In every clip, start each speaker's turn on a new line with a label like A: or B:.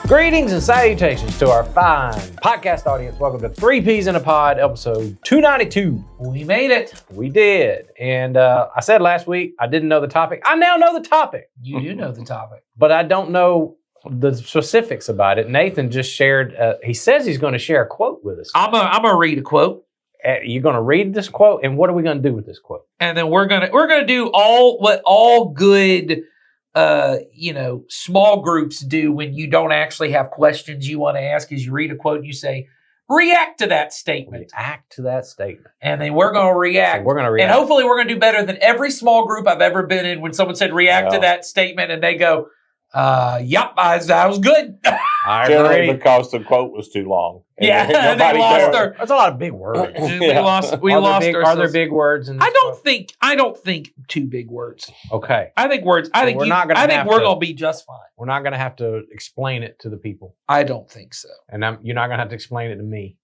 A: Greetings and salutations to our fine podcast audience. Welcome to 3 Peas in a Pod, episode 292.
B: We made it.
A: We did. And I said last week I didn't know the topic. I now know the topic.
B: You do know the topic.
A: But I don't know the specifics about it. Nathan just shared, he says he's going to share a quote with us.
B: I'm gonna read a quote.
A: You're going to read this quote, and what are we going to do with this quote?
B: And then we're gonna do all good small groups do when you don't actually have questions you want to ask, is you read a quote and you say, react to that statement.
A: React to that statement.
B: And then we're going to react.
A: So we're going to react.
B: And hopefully we're going to do better than every small group I've ever been in when someone said react to that statement and they go, yep, that was good.
A: I
C: Generally
A: agree.
C: because the quote was too long. And
B: Yeah,
C: nobody
B: they lost
C: cared.
B: their.
A: That's a lot of big words.
B: We lost.
A: Are there
B: ourselves.
A: big words in this
B: I
A: quote?
B: don't think too big words.
A: Okay.
B: I think words. I
A: So
B: think
A: we're
B: you,
A: not gonna
B: I think
A: have
B: we're
A: to-
B: gonna be just fine.
A: We're not going to have to explain it to the people.
B: I don't think so.
A: And you're not going to have to explain it to me.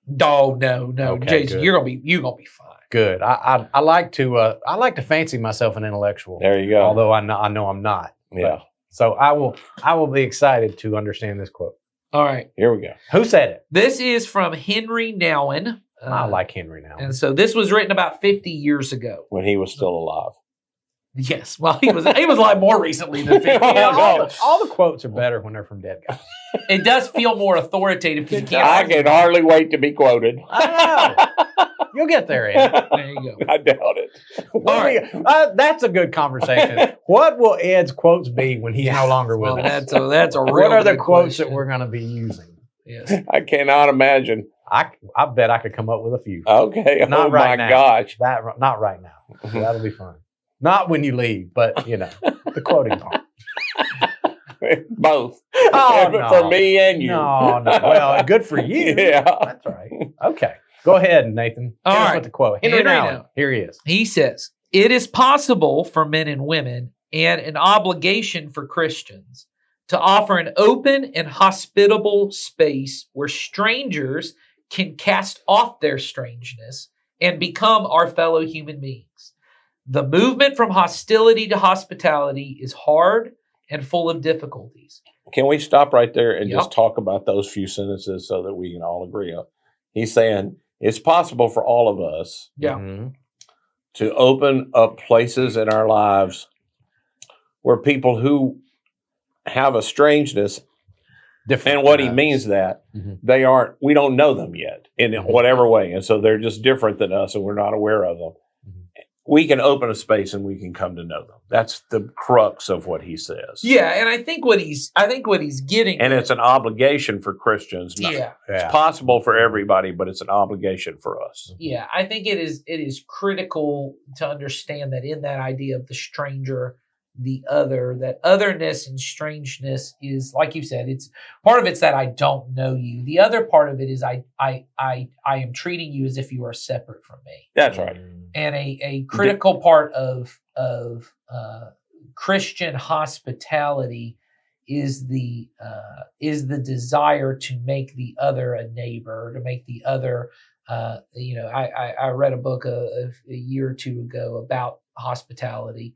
B: No,
A: Okay,
B: Jason,
A: good.
B: you're gonna be fine.
A: Good. I like to fancy myself an intellectual.
C: There you go.
A: Although I know I'm not.
C: Yeah.
A: So I will be excited to understand this quote.
B: All right,
C: Here we go.
A: Who said it?
B: this is from Henry Nouwen.
A: I like Henry now.
B: and so this was written about 50 years ago.
C: When he was still alive.
B: Yes, well, he was like more recently than 50.
A: all the quotes are better when they're from dead guys.
B: It does feel more authoritative because you can't.
C: I
B: argue.
C: can hardly wait to be quoted.
A: I know. You'll get there, Ed.
B: There you go.
C: I doubt it.
A: That's a good conversation. What will Ed's quotes be when he's no longer with
B: Well,
A: us?
B: that's a real.
A: What are the
B: good
A: quotes that
B: question.
A: we're going to be using?
B: Yes.
C: I cannot imagine.
A: I bet I could come up with a few.
C: Okay.
A: Not
C: oh
A: right
C: my
A: now.
C: gosh.
A: Not right now. So that'll be fun. Not when you leave, but the quoting part.
C: Both.
A: Oh, no.
C: For me and you.
A: No. Well, good for you.
C: Yeah.
A: That's right. Okay. Go ahead, Nathan.
B: All
A: Hit us
B: right.
A: with the quote. Henry
B: Henry
A: Nouwen.
B: Nouwen.
A: Here he is.
B: He says, it is possible for men and women and an obligation for Christians to offer an open and hospitable space where strangers can cast off their strangeness and become our fellow human beings. The movement from hostility to hospitality is hard and full of difficulties.
C: Can we stop right there and
B: Yep.
C: just talk about those few sentences so that we can all agree on? He's saying it's possible for all of us
B: Yeah.
A: Mhm.
C: to open up places in our lives where people who have a strangeness,
A: Different
C: and what he
A: times.
C: means that
A: Mhm.
C: we don't know them yet in whatever way. And so they're just different than us and we're not aware of them.
A: Mhm.
C: We can open a space and we can come to know them. That's the crux of what he says.
B: Yeah, and I think what he's getting
C: And it's an obligation for Christians. Not-
B: yeah.
A: Yeah.
C: It's possible for everybody, but it's an obligation for us.
B: Yeah, I think it is critical to understand that in that idea of the stranger, the other, that otherness and strangeness is, like you said, it's part of it's that I don't know you. The other part of it is I am treating you as if you are separate from me.
C: That's right.
B: And a critical part of Christian hospitality is the desire to make the other a neighbor, to make the other. I read a book a year or two ago about hospitality,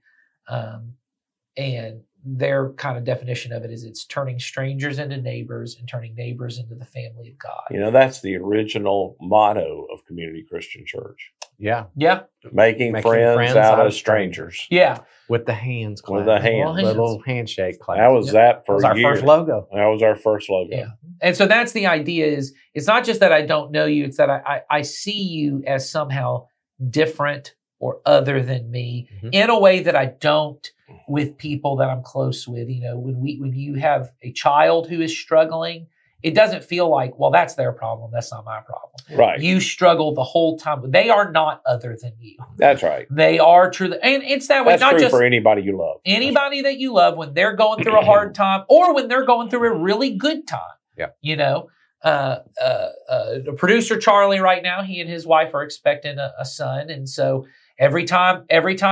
B: and their kind of definition of it is it's turning strangers into neighbors and turning neighbors into the family of God.
C: You know, that's the original motto of Community Christian Church.
A: Yeah.
B: Yeah,
C: Making friends out of strangers.
B: yeah.
A: With the hands clap.
C: With the hands.
A: The little handshake clap.
C: That was that for
A: That was our
C: years.
A: first logo.
C: That was our first logo.
B: Yeah. And so that's the idea is it's not just that I don't know you, it's that I see you as somehow different or other than me
A: Mhm.
B: in a way that I don't with people that I'm close with. You know, when you have a child who is struggling, it doesn't feel like, well, that's their problem. That's not my problem.
C: Right.
B: You struggle the whole time. They are not other than you.
C: That's right.
B: They are truly, and it's that way,
C: That's
B: not
C: true
B: just
C: for anybody you love.
B: anybody that you love when they're going through a hard time or when they're going through a really good time.
A: Yeah.
B: You know, the producer Charlie right now, he and his wife are expecting a son. And so every time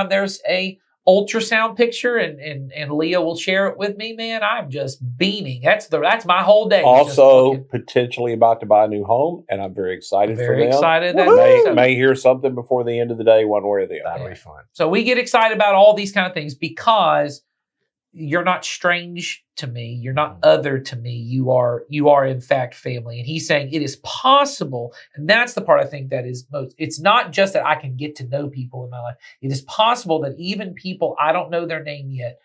B: there's a ultrasound picture and Leah will share it with me, man, I'm just beaming. That's my whole day.
C: Also, potentially about to buy a new home, and I'm very excited for
B: very
C: them.
B: excited.
C: May hear something before the end of the day, one way or the other.
A: That'll be fun.
B: So we get excited about all these kind of things because you're not strange to me. You're not other to me. You are in fact family. And he's saying it is possible. And that's the part I think that is most, it's not just that I can get to know people in my life. It is possible that even people I don't know their name yet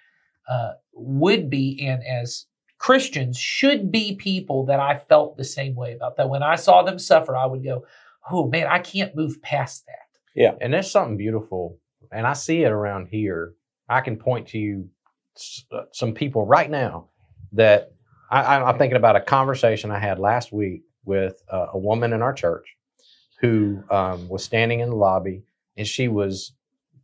B: would be, and as Christians should be, people that I felt the same way about. That when I saw them suffer, I would go, oh man, I can't move past that.
C: Yeah.
A: And there's something beautiful. And I see it around here. I can point to you some people right now that I'm thinking about a conversation I had last week with a woman in our church who was standing in the lobby, and she was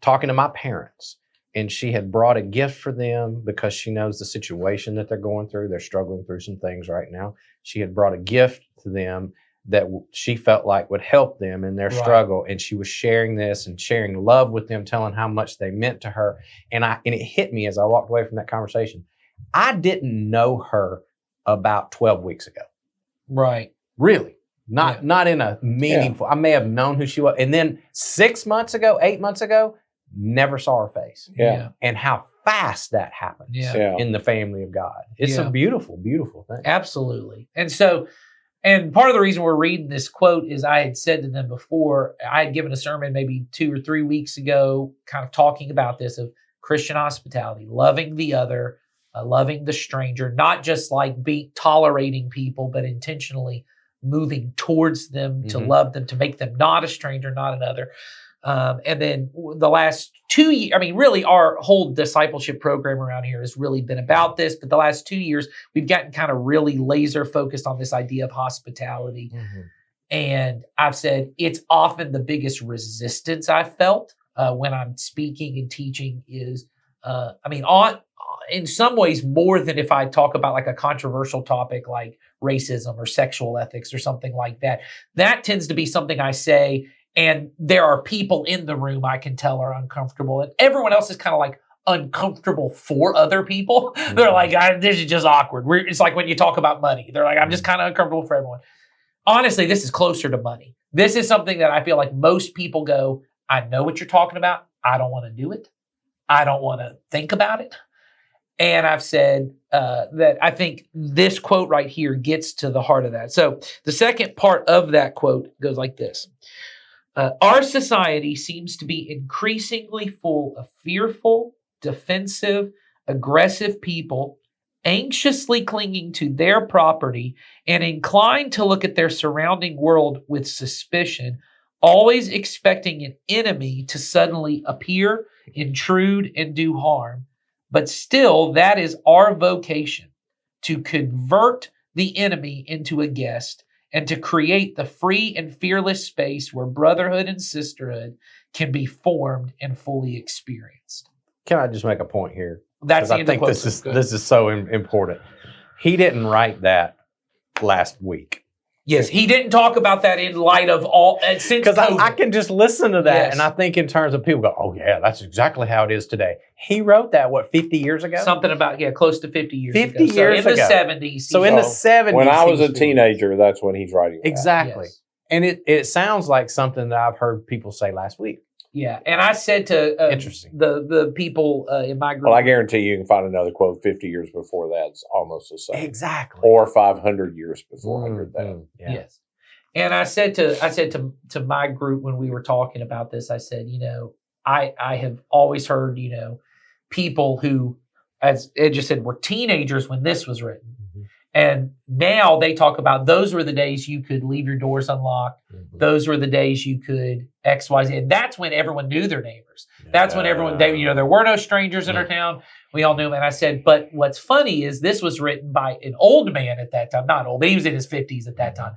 A: talking to my parents, and she had brought a gift for them because she knows the situation that they're going through. They're struggling through some things right now. She had brought a gift to them that she felt like would help them in their struggle. And she was sharing this and sharing love with them, telling how much they meant to her. And it hit me as I walked away from that conversation. I didn't know her about 12 weeks ago.
B: Right.
A: Really. Not in a meaningful, I may have known who she was. And then 6 months ago, 8 months ago, never saw her face.
C: Yeah.
A: And how fast that happens in the family of God. It's a beautiful, beautiful thing.
B: Absolutely. And part of the reason we're reading this quote is I had said to them before, I had given a sermon maybe 2 or 3 weeks ago, kind of talking about this of Christian hospitality, loving the other, loving the stranger, not just like tolerating people, but intentionally moving towards them to love them, to make them not a stranger, not another. And then the last 2 years, I mean, really our whole discipleship program around here has really been about this. But the last 2 years, we've gotten kind of really laser focused on this idea of hospitality. And I've said it's often the biggest resistance I've felt when I'm speaking and teaching is, in some ways more than if I talk about like a controversial topic like racism or sexual ethics or something like that. That tends to be something I say, and there are people in the room I can tell are uncomfortable, and everyone else is kind of like uncomfortable for other people. They're like, this is just awkward. It's like when you talk about money. They're like, I'm just kind of uncomfortable for everyone. Honestly, this is closer to money. This is something that I feel like most people go, I know what you're talking about. I don't want to do it. I don't want to think about it. And I've said that I think this quote right here gets to the heart of that. So the second part of that quote goes like this. Our society seems to be increasingly full of fearful, defensive, aggressive people, anxiously clinging to their property and inclined to look at their surrounding world with suspicion, always expecting an enemy to suddenly appear, intrude, and do harm. But still, that is our vocation, to convert the enemy into a guest and to create the free and fearless space where brotherhood and sisterhood can be formed and fully experienced.
A: Can I just make a point here?
B: That's the
A: I think this is so important. He didn't write that last week.
B: Yes, he didn't talk about that in light of all since
A: because I can just listen to that and I think in terms of people go, oh yeah, that's exactly how it is today. He wrote that 50 years ago?
B: Something about close to 50 years
A: 50
B: ago.
A: years
B: so in
A: ago.
B: the 70s.
A: So in the 70s,
C: when I was a teenager, that's when he's writing that.
A: Exactly.
B: Yes.
A: And it sounds like something that I've heard people say last week.
B: Yeah, and I said to
A: Interesting.
B: the people in my group.
C: Well, I guarantee you can find another quote 50 years before that's almost the same.
A: Exactly.
C: Or 500 years before that.
A: Yeah.
B: Yes. And I said to my group when we were talking about this, I said, I have always heard, people who, as Ed just said, were teenagers when this was written. And now they talk about those were the days you could leave your doors unlocked. Those were the days you could X, Y, Z. And that's when everyone knew their neighbors. That's when everyone, there were no strangers in our town. We all knew them. And I said, but what's funny is this was written by an old man at that time, not old, but he was in his 50s at that time.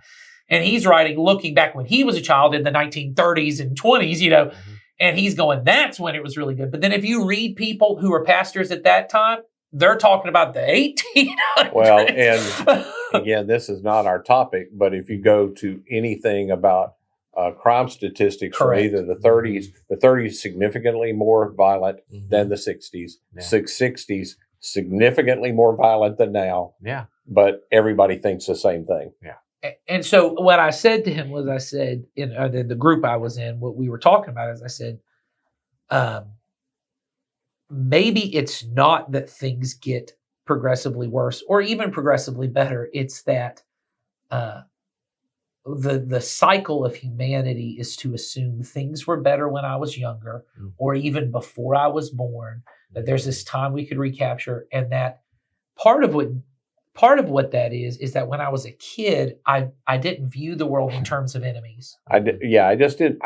B: And he's writing, looking back when he was a child in the 1930s and 20s, and he's going, that's when it was really good. But then if you read people who were pastors at that time, they're talking about the 1800s.
C: Well, and again, this is not our topic, but if you go to anything about crime statistics from either the 30s significantly more violent than the 60s, 60s significantly more violent than now.
A: Yeah.
C: But everybody thinks the same thing.
A: Yeah.
B: And so what I said to him was, I said, in the group I was in, what we were talking about is I said, maybe it's not that things get progressively worse or even progressively better. It's that the cycle of humanity is to assume things were better when I was younger or even before I was born, that there's this time we could recapture, and that part of what that is that when I was a kid, I didn't view the world in terms of enemies.
C: I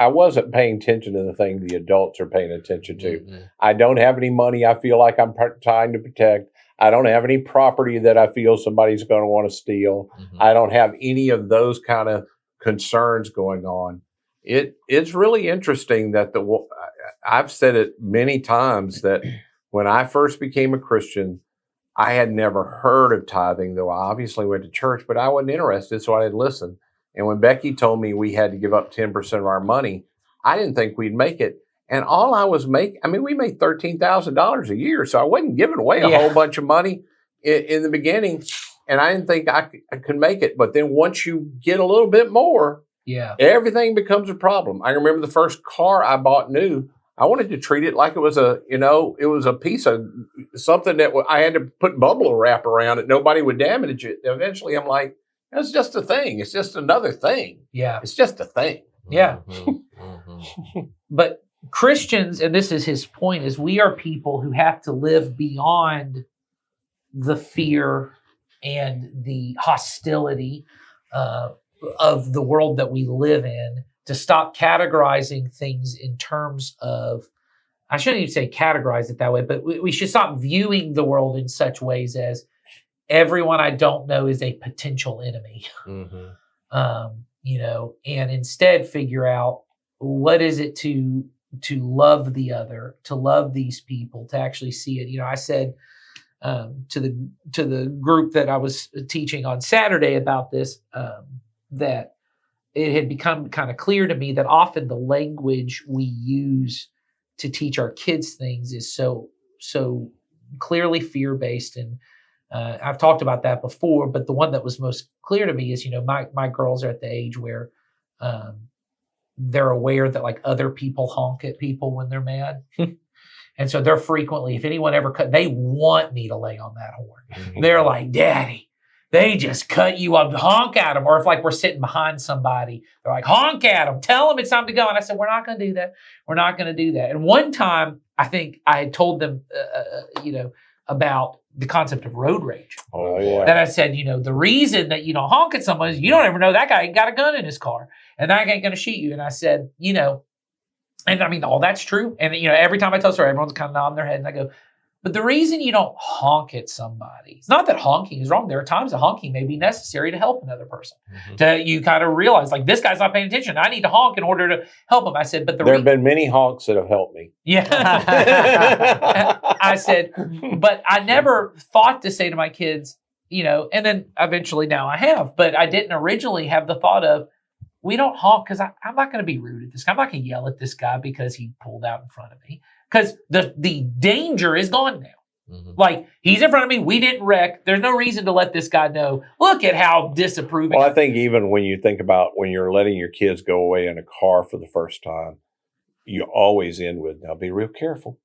C: wasn't paying attention to the thing the adults are paying attention to. I don't have any money I feel like I'm trying to protect. I don't have any property that I feel somebody's going to want to steal. I don't have any of those kind of concerns going on. It's really interesting that I've said it many times that when I first became a Christian, I had never heard of tithing, though I obviously went to church, but I wasn't interested, so I didn't listen. And when Becky told me we had to give up 10% of our money, I didn't think we'd make it. And all I was making, we made $13,000 a year, so I wasn't giving away a whole bunch of money in the beginning, and I didn't think I could make it. But then once you get a little bit more, everything becomes a problem. I remember the first car I bought new, I wanted to treat it like it was a piece of something that I had to put bubble wrap around it. Nobody would damage it. Eventually, I'm like, that's just a thing. It's just another thing.
B: Yeah.
C: It's just a thing.
B: Yeah. But Christians, and this is his point, is we are people who have to live beyond the fear and the hostility of the world that we live in, to stop categorizing things in terms of, I shouldn't even say categorize it that way, but we should stop viewing the world in such ways as everyone I don't know is a potential enemy. And instead figure out what is it to love the other, to love these people, to actually see it. I said to the group that I was teaching on Saturday about this, that it had become kind of clear to me that often the language we use to teach our kids things is so clearly fear-based. And I've talked about that before, but the one that was most clear to me is, my girls are at the age where they're aware that like other people honk at people when they're mad. And so they're frequently, if anyone ever they want me to lay on that horn. They're like, Daddy, they just cut you up, honk at them. Or if like we're sitting behind somebody, they're like, honk at them, tell them it's time to go. And I said, we're not going to do that. We're not going to do that. And one time, I think I had told them, about the concept of road rage.
C: Oh, yeah.
B: That I said, the reason that you don't honk at someone is you don't ever know that guy ain't got a gun in his car and that guy ain't going to shoot you. And I said, and all that's true. And, every time I tell a story, everyone's kind of nodding their head and I go, but the reason you don't honk at somebody, it's not that honking is wrong. There are times that honking may be necessary to help another person. You kind of realize, like, this guy's not paying attention. I need to honk in order to help him. I said, but
C: there have been many honks that have helped me.
B: Yeah. I said, but I never thought to say to my kids, and then eventually now I have, but I didn't originally have the thought of, we don't honk because I'm not going to be rude at this guy. I'm not going to yell at this guy because he pulled out in front of me. Because the danger is gone now. Like, he's in front of me. We didn't wreck. There's no reason to let this guy know. Look at how disapproving.
C: Well, I think even when you think about when you're letting your kids go away in a car for the first time, you always end with, now be real careful.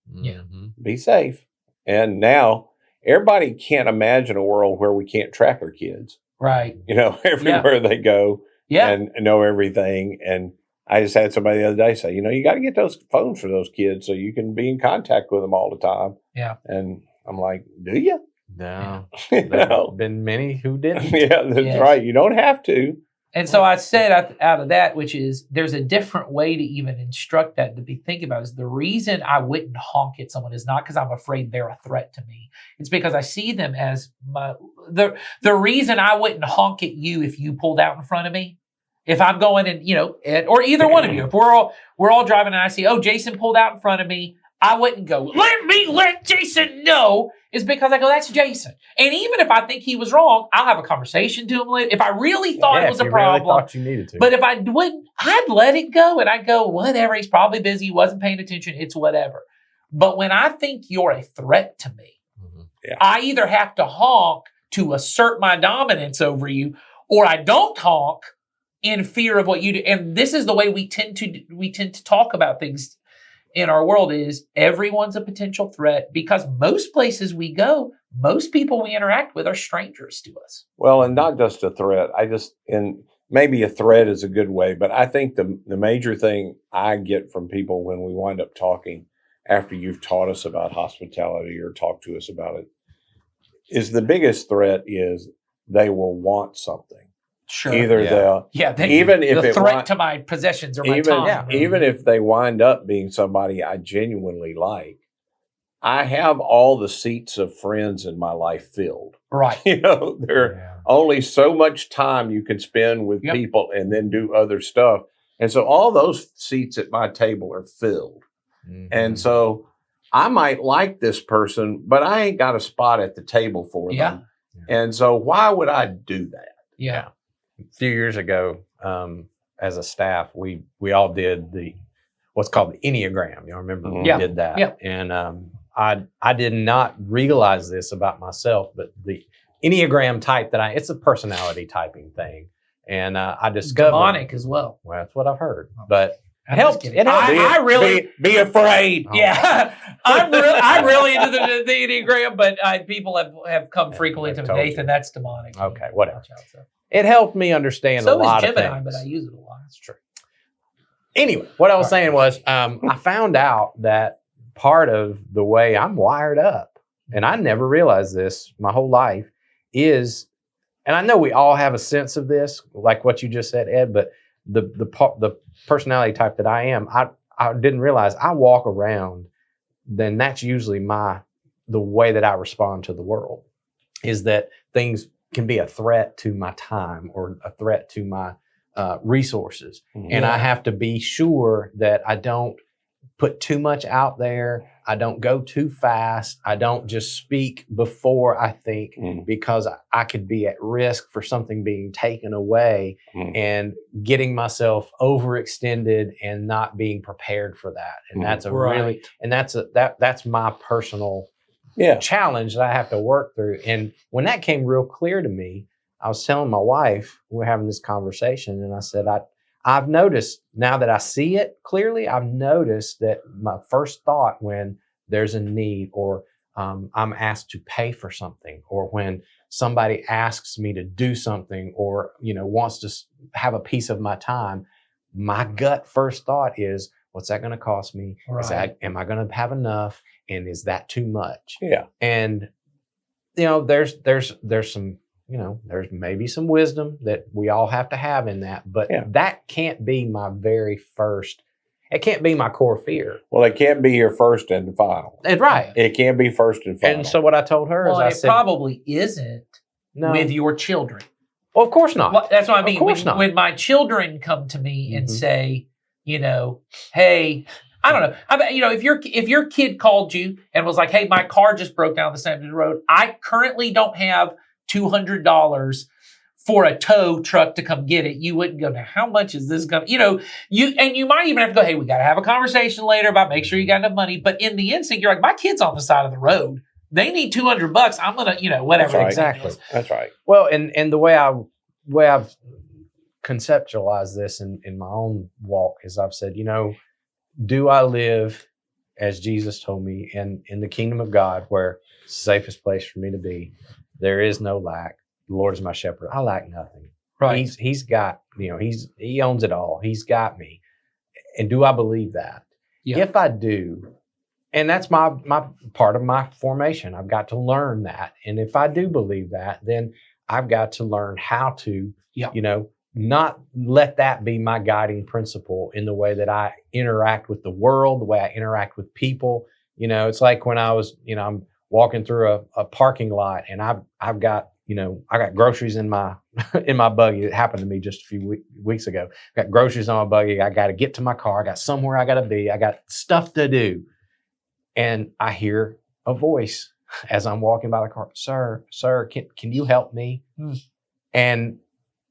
C: Be safe. And now everybody can't imagine a world where we can't track our kids.
B: Right.
C: Everywhere they go and know everything. And I just had somebody the other day say, you got to get those phones for those kids so you can be in contact with them all the time.
B: Yeah.
C: And I'm like, do you?
A: No. There've been many who didn't.
C: Yeah, that's right. You don't have to.
B: And so I said out of that, which is there's a different way to even instruct that, to be thinking about, is the reason I wouldn't honk at someone is not because I'm afraid they're a threat to me. It's because I see them as the reason I wouldn't honk at you if you pulled out in front of me. If I'm going and, or either one of you, if we're all driving and I see, Jason pulled out in front of me, I wouldn't go, let me let Jason know, is because I go, that's Jason. And even if I think he was wrong, I'll have a conversation to him later. If I really thought it was a problem,
A: really thought you needed to.
B: But if I wouldn't, I'd let it go and I'd go, whatever, he's probably busy, he wasn't paying attention, it's whatever. But when I think you're a threat to me, I either have to honk to assert my dominance over you, or I don't honk in fear of what you do. And this is the way we tend to talk about things. in our world is everyone's a potential threat because most places we go, most people we interact with are strangers to us.
C: Well, and not just a threat. And maybe a threat is a good way, but I think the major thing I get from people when we wind up talking after you've taught us about hospitality or talked to us about it is the biggest threat is they will want something.
B: Sure.
C: Either they'll, even if
B: the
C: it
B: threat to my possessions or my time.
C: Even if they wind up being somebody I genuinely like, I have all the seats of friends in my life filled.
B: Right.
C: There are only so much time you can spend with people and then do other stuff. And so all those seats at my table are filled. Mm-hmm. And so I might like this person, but I ain't got a spot at the table for them. And so why would I do that?
B: Yeah.
A: A few years ago, as a staff, we all did what's called the Enneagram. You remember we did that?
B: Yeah.
A: And I did not realize this about myself, but the Enneagram type it's a personality typing thing. And I discovered
B: demonic as well.
A: Well, that's what I've heard. But it helped.
B: I really
C: be afraid.
B: Yeah, I'm really into the Enneagram, but people have come frequently to me, Nathan. That's demonic.
A: Okay, whatever. It helped me understand a lot of things.
B: But I use it a lot.
A: That's true. Anyway, what I was saying was I found out that part of the way I'm wired up, and I never realized this my whole life, is, and I know we all have a sense of this, like what you just said, Ed, but the personality type that I am, I didn't realize I walk around, then that's usually the way that I respond to the world, is that things can be a threat to my time or a threat to my resources. Mm-hmm. And I have to be sure that I don't put too much out there. I don't go too fast. I don't just speak before I think, because I could be at risk for something being taken away and getting myself overextended and not being prepared for that. And that's that's my personal challenge that I have to work through. And when that came real clear to me, I was telling my wife, we were having this conversation, and I said, I've noticed now that I see it clearly, I've noticed that my first thought when there's a need or I'm asked to pay for something, or when somebody asks me to do something or, wants to have a piece of my time, my gut first thought is, what's that going to cost me?
B: Right.
A: Am I going to have enough? And is that too much?
C: Yeah.
A: And, there's some, there's maybe some wisdom that we all have to have in that, but that can't be my very first. It can't be my core fear.
C: Well, it can't be your first and final.
A: That's right.
C: It can't be first and final.
A: And so what I told her is, I said,
B: probably isn't with your children.
A: Well, of course not.
B: Well, that's what I mean.
A: Of course not.
B: When my children come to me and say, hey, I don't know. If your kid called you and was like, hey, my car just broke down the side of the road. I currently don't have $200 for a tow truck to come get it. You wouldn't go, now how much is this going to, you might even have to go, hey, we got to have a conversation later about make sure you got enough money. But in the instinct, you're like, my kid's on the side of the road. They need $200. I'm going to, whatever.
C: That's right.
A: Exactly.
C: That's right.
A: Well, and the way I've conceptualized this in my own walk is I've said, do I live as Jesus told me in the kingdom of God, where it's the safest place for me to be? There is no lack. The Lord is my shepherd. I lack nothing.
B: Right.
A: He's got, he owns it all. He's got me. And do I believe that? Yeah. If I do, and that's my part of my formation, I've got to learn that. And if I do believe that, then I've got to learn how to, not let that be my guiding principle in the way that I interact with the world, the way I interact with people. It's like when I was, I'm walking through a parking lot, and I've got, I got groceries in my buggy. It happened to me just a few weeks ago. I got groceries on my buggy. I got to get to my car. I got somewhere I got to be. I got stuff to do. And I hear a voice as I'm walking by the car. Sir, can you help me? And,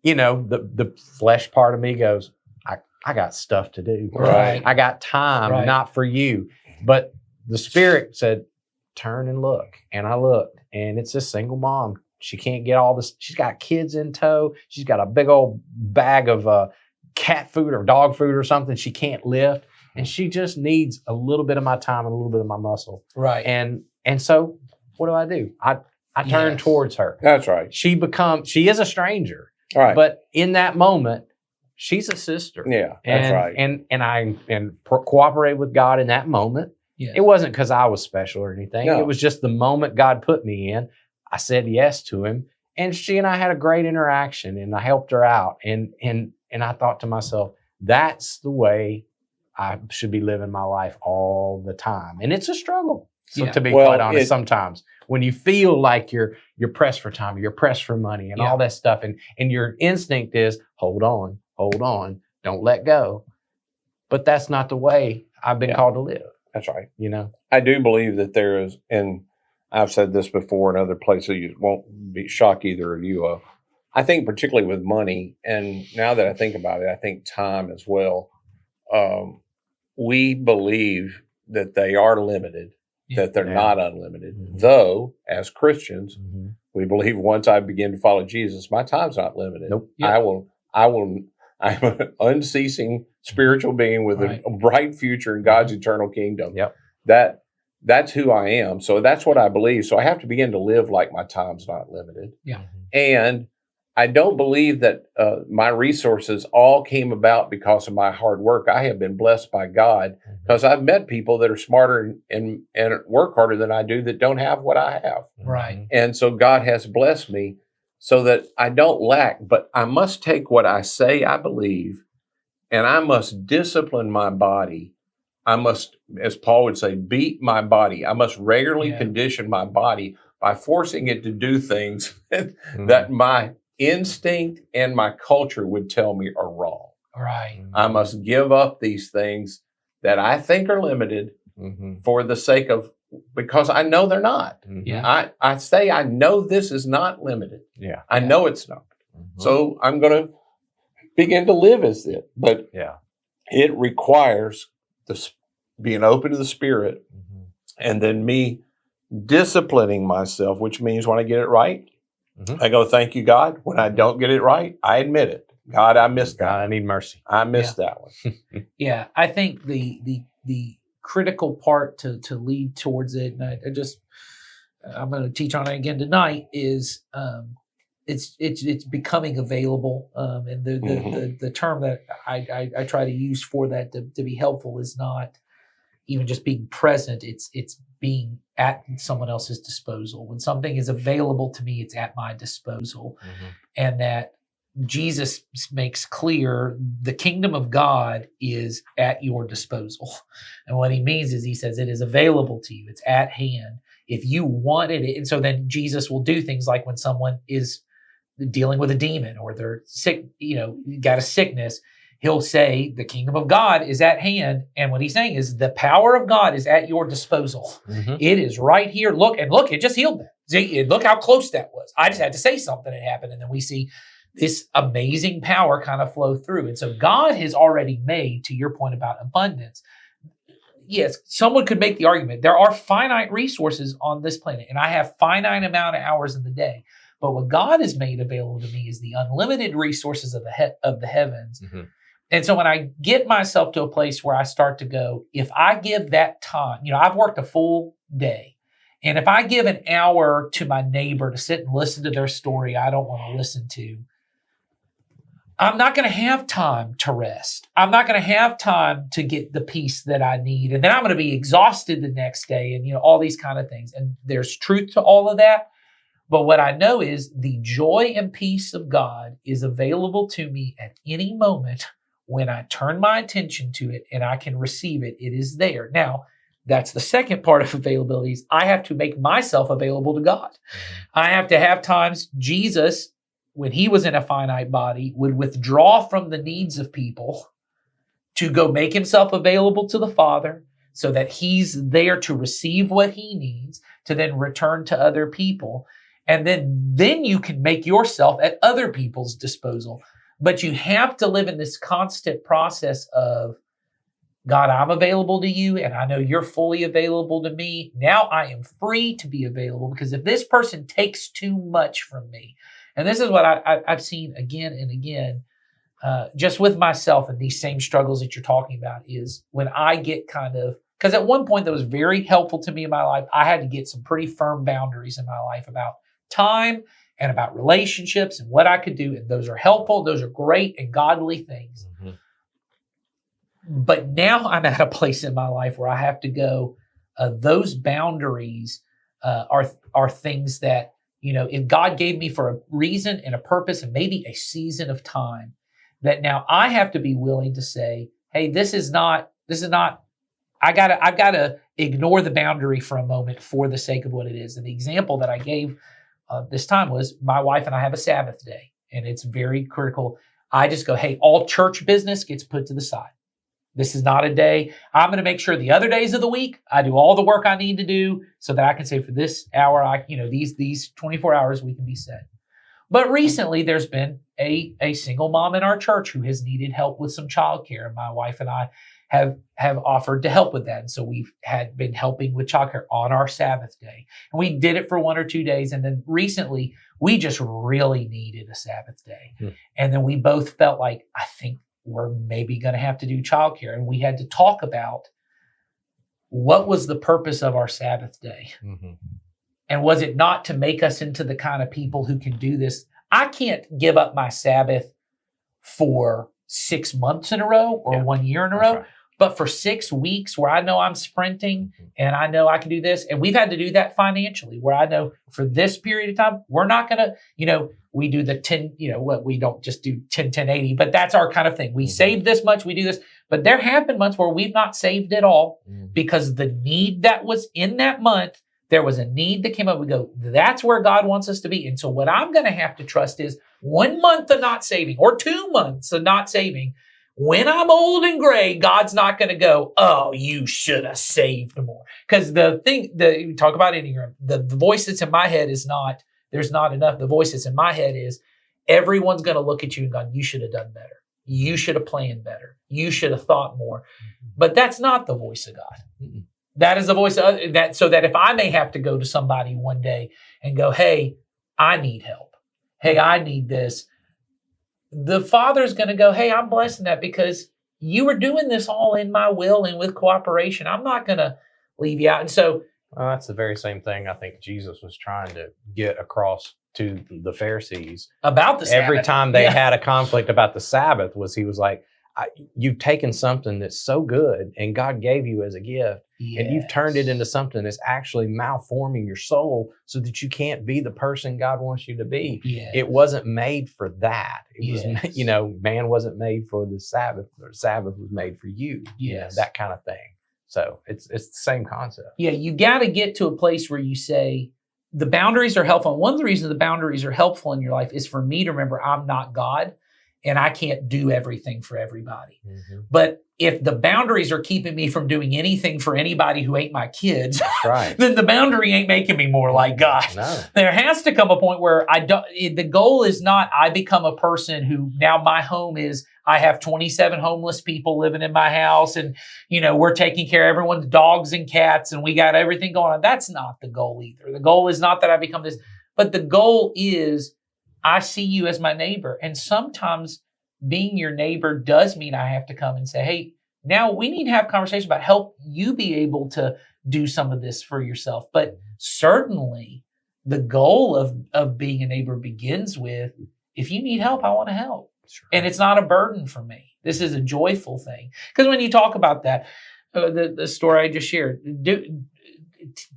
A: the flesh part of me goes, I got stuff to do.
C: Right.
A: I got time, not for you. But the Spirit said, turn and look. And I looked, and it's a single mom. She can't get all this. She's got kids in tow. She's got a big old bag of cat food or dog food or something she can't lift. and she just needs a little bit of my time and a little bit of my muscle.
B: Right.
A: And so what do? I turn
B: Yes.
A: towards her.
C: That's right.
A: She is a stranger,
C: All right.
A: but in that moment, she's a sister.
C: Yeah, that's right.
A: And I cooperate with God in that moment.
B: Yeah.
A: It wasn't because I was special or anything.
C: No.
A: It was just the moment God put me in. I said yes to him, and she and I had a great interaction, and I helped her out. And I thought to myself, that's the way I should be living my life all the time. And it's a struggle. So
B: Yeah.
A: to be quite honest, sometimes when you feel like you're pressed for time, you're pressed for money and all that stuff, and your instinct is hold on, don't let go. But that's not the way I've been called to live.
C: That's right.
A: You know,
C: I do believe that there is, and I've said this before in other places, you won't shock either of you. I think particularly with money, and now that I think about it, I think time as well. We believe that they are limited, that they're not unlimited.
A: Mm-hmm.
C: Though, as Christians, we believe once I begin to follow Jesus, my time's not limited.
A: Nope.
C: I'm an unceasing spiritual being with a bright future in God's eternal kingdom.
A: Yep.
C: That's who I am. So that's what I believe. So I have to begin to live like my time's not limited.
B: Yeah.
C: And I don't believe that my resources all came about because of my hard work. I have been blessed by God because I've met people that are smarter and work harder than I do that don't have what I have.
B: Right.
C: And so God has blessed me so that I don't lack, but I must take what I say I believe, and I must discipline my body. I must, as Paul would say, beat my body. I must regularly condition my body by forcing it to do things that my instinct and my culture would tell me are wrong.
B: Right.
C: I must give up these things that I think are limited for the sake of, because I know they're not.
B: Yeah.
C: I say I know this is not limited.
A: Yeah.
C: I know it's not. So I'm going to begin to live as it. But it requires being open to the Spirit and then me disciplining myself, which means when I get it right, I go, thank you, God. When I don't get it right, I admit it. God, I missed that.
A: God, I need mercy.
C: I missed that one.
B: Yeah. I think the critical part to lead towards it, and I'm going to teach on it again tonight, is it's becoming available. And the term that I try to use for that to be helpful is not even just being present. It's being at someone else's disposal. When something is available to me, it's at my disposal. And that Jesus makes clear the kingdom of God is at your disposal. And what he means is he says it is available to you. It's at hand. If you wanted it. And so then Jesus will do things like when someone is dealing with a demon or they're sick, got a sickness, he'll say the kingdom of God is at hand. And what he's saying is the power of God is at your disposal. It is right here. Look, it just healed them. See, look how close that was. I just had to say something had happened. And then we see this amazing power kind of flow through. And so God has already made, to your point about abundance, yes, someone could make the argument there are finite resources on this planet, and I have finite amount of hours in the day. But what God has made available to me is the unlimited resources of the heavens. And so when I get myself to a place where I start to go, if I give that time, I've worked a full day, and if I give an hour to my neighbor to sit and listen to their story I don't want to listen to, I'm not going to have time to rest. I'm not going to have time to get the peace that I need. And then I'm going to be exhausted the next day and, all these kind of things. And there's truth to all of that. But what I know is the joy and peace of God is available to me at any moment when I turn my attention to it and I can receive it. It is there. Now, that's the second part of availability is I have to make myself available to God. I have to have times Jesus, when he was in a finite body, would withdraw from the needs of people to go make himself available to the Father so that he's there to receive what he needs, to then return to other people. And then you can make yourself at other people's disposal. But you have to live in this constant process of, God, I'm available to you, and I know you're fully available to me. Now I am free to be available, because if this person takes too much from me, and this is what I've seen again and again, just with myself and these same struggles that you're talking about is when I get because at one point that was very helpful to me in my life, I had to get some pretty firm boundaries in my life about time and about relationships and what I could do. And those are helpful. Those are great and godly things. Mm-hmm. But now I'm at a place in my life where I have to go, those boundaries are things that, if God gave me for a reason and a purpose and maybe a season of time, that now I have to be willing to say, hey, this is not, I've got to ignore the boundary for a moment for the sake of what it is. And the example that I gave this time was my wife and I have a Sabbath day, and it's very critical. I just go, hey, all church business gets put to the side. This is not a day. I'm going to make sure the other days of the week, I do all the work I need to do so that I can say for this hour, these 24 hours we can be set. But recently there's been a single mom in our church who has needed help with some childcare. And my wife and I have offered to help with that. And so we've been helping with childcare on our Sabbath day. And we did it for 1 or 2 days. And then recently we just really needed a Sabbath day. And then we both felt like, I think we're maybe going to have to do childcare. And we had to talk about what was the purpose of our Sabbath day. Mm-hmm. And was it not to make us into the kind of people who can do this? I can't give up my Sabbath for 6 months in a row or 1 year in a row. Right. But for 6 weeks where I know I'm sprinting and I know I can do this, and we've had to do that financially, where I know for this period of time, we're not going to, we do the 10, we don't just do 10, 10, 80, but that's our kind of thing. We save this much, we do this. But there have been months where we've not saved at all because the need that was in that month, there was a need that came up. We go, that's where God wants us to be. And so what I'm going to have to trust is 1 month of not saving or 2 months of not saving. When I'm old and gray, God's not going to go, oh, you should have saved more. Because you talk about Enneagram, the voice that's in my head is not, there's not enough. The voice that's in my head is, everyone's going to look at you and go, you should have done better. You should have planned better. You should have thought more. But that's not the voice of God. Mm-hmm. That is the voice of that, so that if I may have to go to somebody one day and go, hey, I need help. Hey, I need this. The Father's going to go, hey, I'm blessing that because you were doing this all in my will and with cooperation. I'm not going to leave you out. And so
A: that's the very same thing I think Jesus was trying to get across to the Pharisees
B: about the Sabbath.
A: Every time they had a conflict about the Sabbath, he was like, you've taken something that's so good and God gave you as a gift, and you've turned it into something that's actually malforming your soul so that you can't be the person God wants you to be. Yes. It wasn't made for that. It was, man wasn't made for the Sabbath, or Sabbath was made for you.
B: Yes.
A: That kind of thing. So it's the same concept.
B: Yeah, you got to get to a place where you say, the boundaries are helpful. And one of the reasons the boundaries are helpful in your life is for me to remember I'm not God. And I can't do everything for everybody. Mm-hmm. But if the boundaries are keeping me from doing anything for anybody who ain't my kids,
A: right,
B: then the boundary ain't making me more like God.
A: No.
B: There has to come a point where the goal is not I become a person who now my home is I have 27 homeless people living in my house, and we're taking care of everyone's dogs and cats, and we got everything going on. That's not the goal either. The goal is not that I become this, but the goal is I see you as my neighbor. And sometimes being your neighbor does mean I have to come and say, hey, now we need to have conversation about help you be able to do some of this for yourself. But certainly the goal of being a neighbor begins with, if you need help, I want to help. Sure. And it's not a burden for me. This is a joyful thing. Because when you talk about that, the story I just shared,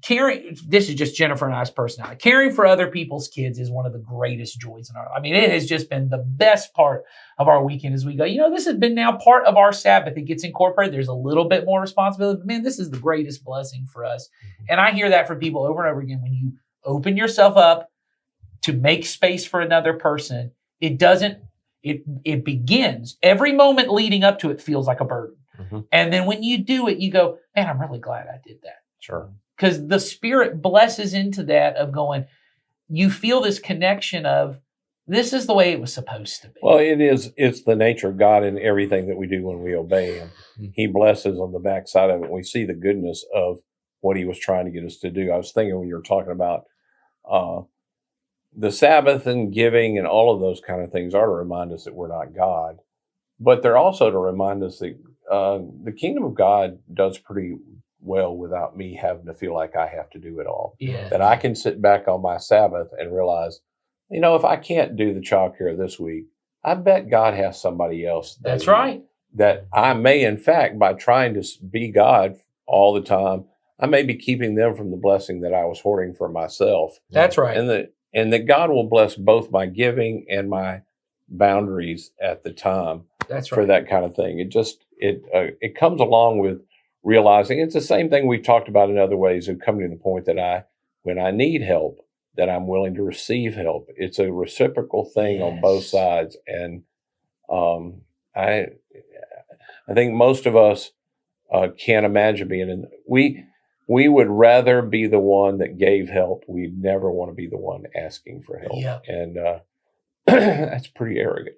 B: caring, this is just Jennifer and I's personality. Caring for other people's kids is one of the greatest joys in our life. I mean, it has just been the best part of our weekend as we go, this has been now part of our Sabbath. It gets incorporated. There's a little bit more responsibility, but man, this is the greatest blessing for us. Mm-hmm. And I hear that from people over and over again. When you open yourself up to make space for another person, it begins, every moment leading up to it feels like a burden. Mm-hmm. And then when you do it, you go, man, I'm really glad I did that.
A: Sure.
B: Because the Spirit blesses into that of going, you feel this connection of, this is the way it was supposed to be.
C: Well, it's the nature of God in everything that we do when we obey Him. Mm-hmm. He blesses on the backside of it. We see the goodness of what He was trying to get us to do. I was thinking when you were talking about the Sabbath and giving and all of those kind of things are to remind us that we're not God. but they're also to remind us that the kingdom of God does pretty well without me having to feel like I have to do it all.
B: Yeah.
C: That I can sit back on my Sabbath and realize, if I can't do the childcare this week, I bet God has somebody else.
B: That's right.
C: That I may, in fact, by trying to be God all the time, I may be keeping them from the blessing that I was hoarding for myself.
B: That's right.
C: And that God will bless both my giving and my boundaries at the time.
B: That's right.
C: For that kind of thing. It comes along with realizing it's the same thing we've talked about in other ways of coming to the point that when I need help, that I'm willing to receive help. It's a reciprocal thing on both sides. And I think most of us can't imagine being in. We would rather be the one that gave help. We'd never want to be the one asking for help.
B: Yeah.
C: And that's pretty arrogant.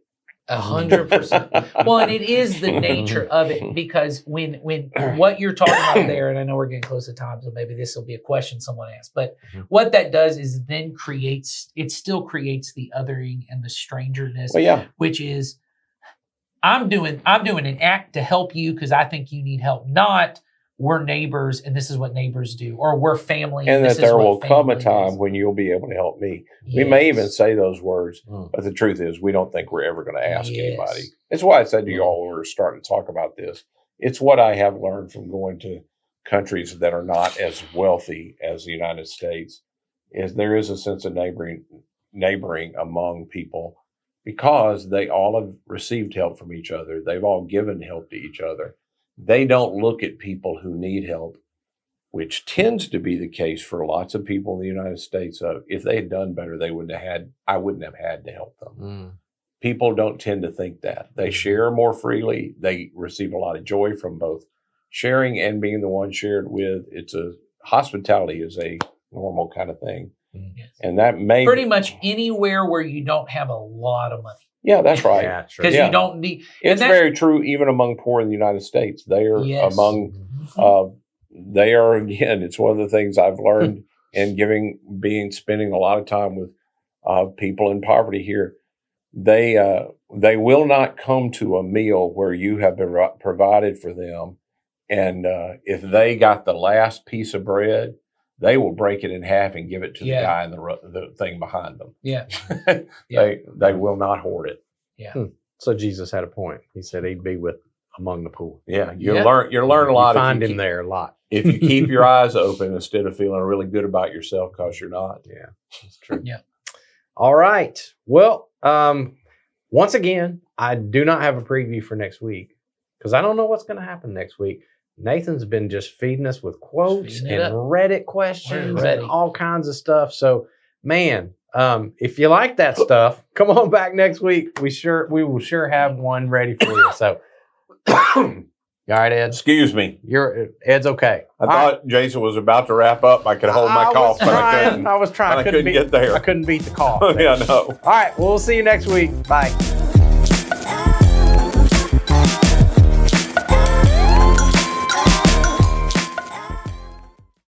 B: 100%. Well, and it is the nature of it, because when what you're talking about there, and I know we're getting close to time, so maybe this will be a question someone asks, but what that does is then still creates the othering and the strangeness, which is I'm doing an act to help you because I think you need help, not we're neighbors and this is what neighbors do, or we're family.
C: And that there will come a time when you'll be able to help me. We may even say those words, but the truth is we don't think we're ever going to ask anybody. It's why I said to you all when we were starting to talk about this, it's what I have learned from going to countries that are not as wealthy as the United States, is there is a sense of neighboring among people because they all have received help from each other. They've all given help to each other. They don't look at people who need help, which tends to be the case for lots of people in the United States. If they had done better, I wouldn't have had to help them. People don't tend to think that. They share more freely. They receive a lot of joy from both sharing and being the one shared with. Hospitality is a normal kind of thing.
B: Yes.
C: And that may
B: pretty much anywhere where you don't have a lot of money.
C: Yeah, that's right.
A: Yeah, sure.
B: Because you don't need.
C: It's very true, even among poor in the United States. They are among. They are, again. It's one of the things I've learned in spending a lot of time with people in poverty here. They will not come to a meal where you have been provided for them, and if they got the last piece of bread, they will break it in half and give it to the guy in the thing behind them.
B: Yeah.
C: They will not hoard it.
B: Yeah.
A: So Jesus had a point. He said he'd be among the poor.
C: Yeah. You'll learn a lot.
A: You find him there a lot.
C: If you keep your eyes open instead of feeling really good about yourself because you're not.
A: Yeah, that's true.
B: Yeah.
A: All right. Well, once again, I do not have a preview for next week because I don't know what's going to happen next week. Nathan's been just feeding us with quotes and Reddit questions and all kinds of stuff. So, man, if you like that stuff, come on back next week. We will sure have one ready for you. So, all right, Ed.
C: Excuse me.
A: Ed's okay.
C: I thought Jason was about to wrap up. I could hold my cough, but I couldn't.
A: I was trying.
C: I couldn't get there.
A: I couldn't beat the cough.
C: Yeah, no.
A: All right. Well, we'll see you next week. Bye.